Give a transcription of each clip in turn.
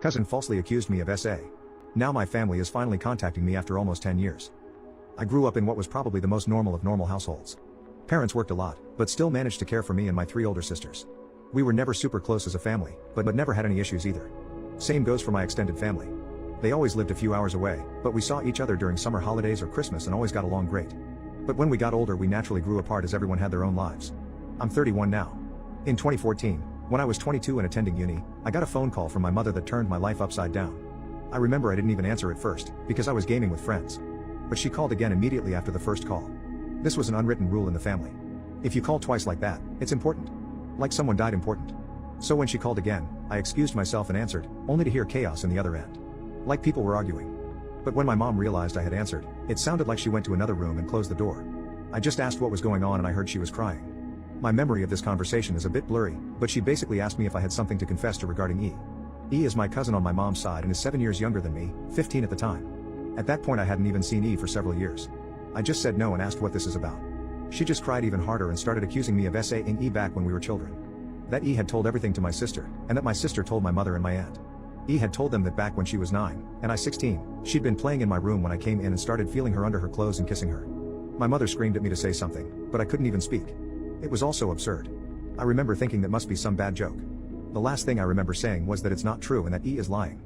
Cousin falsely accused me of SA. Now my family is finally contacting me after almost 10 years. I grew up in what was probably the most normal of normal households. Parents worked a lot, but still managed to care for me and my 3 older sisters. We were never super close as a family, but never had any issues either. Same goes for my extended family. They always lived a few hours away, but we saw each other during summer holidays or Christmas and always got along great. But when we got older we naturally grew apart as everyone had their own lives. I'm 31 now. In 2014, when I was 22 and attending uni, I got a phone call from my mother that turned my life upside down. I remember I didn't even answer at first, because I was gaming with friends. But she called again immediately after the first call. This was an unwritten rule in the family. If you call twice like that, it's important. Like someone died important. So when she called again, I excused myself and answered, only to hear chaos in the other end. Like people were arguing. But when my mom realized I had answered, it sounded like she went to another room and closed the door. I just asked what was going on and I heard she was crying. My memory of this conversation is a bit blurry, but she basically asked me if I had something to confess to regarding E. E is my cousin on my mom's side and is 7 years younger than me, 15 at the time. At that point I hadn't even seen E for several years. I just said no and asked what this is about. She just cried even harder and started accusing me of SA-ing E back when we were children. That E had told everything to my sister, and that my sister told my mother and my aunt. E had told them that back when she was 9, and I 16, she'd been playing in my room when I came in and started feeling her under her clothes and kissing her. My mother screamed at me to say something, but I couldn't even speak. It was all so absurd. I remember thinking that must be some bad joke. The last thing I remember saying was that it's not true and that E is lying.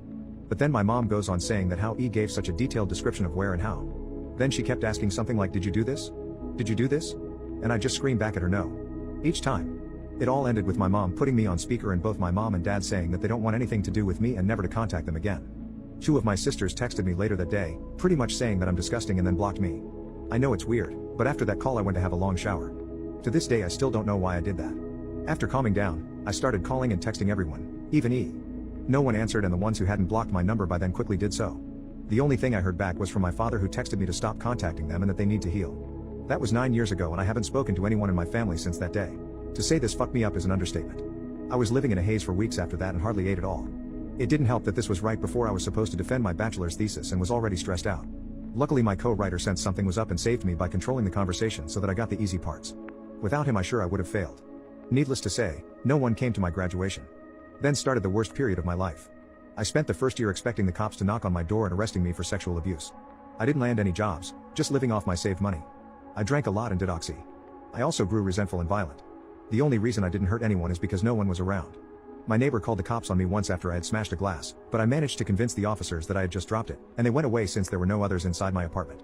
But then my mom goes on saying that how E gave such a detailed description of where and how. Then she kept asking something like, did you do this? Did you do this? And I just screamed back at her no. Each time. It all ended with my mom putting me on speaker and both my mom and dad saying that they don't want anything to do with me and never to contact them again. 2 of my sisters texted me later that day, pretty much saying that I'm disgusting and then blocked me. I know it's weird, but after that call I went to have a long shower. To this day I still don't know why I did that. After calming down, I started calling and texting everyone, even E. No one answered and the ones who hadn't blocked my number by then quickly did so. The only thing I heard back was from my father who texted me to stop contacting them and that they need to heal. That was 9 years ago and I haven't spoken to anyone in my family since that day. To say this fucked me up is an understatement. I was living in a haze for weeks after that and hardly ate at all. It didn't help that this was right before I was supposed to defend my bachelor's thesis and was already stressed out. Luckily my co-writer sensed something was up and saved me by controlling the conversation so that I got the easy parts. Without him I sure I would have failed. Needless to say, no one came to my graduation. Then started the worst period of my life. I spent the first year expecting the cops to knock on my door and arresting me for sexual abuse. I didn't land any jobs, just living off my saved money. I drank a lot and did oxy. I also grew resentful and violent. The only reason I didn't hurt anyone is because no one was around. My neighbor called the cops on me once after I had smashed a glass, but I managed to convince the officers that I had just dropped it, and they went away since there were no others inside my apartment.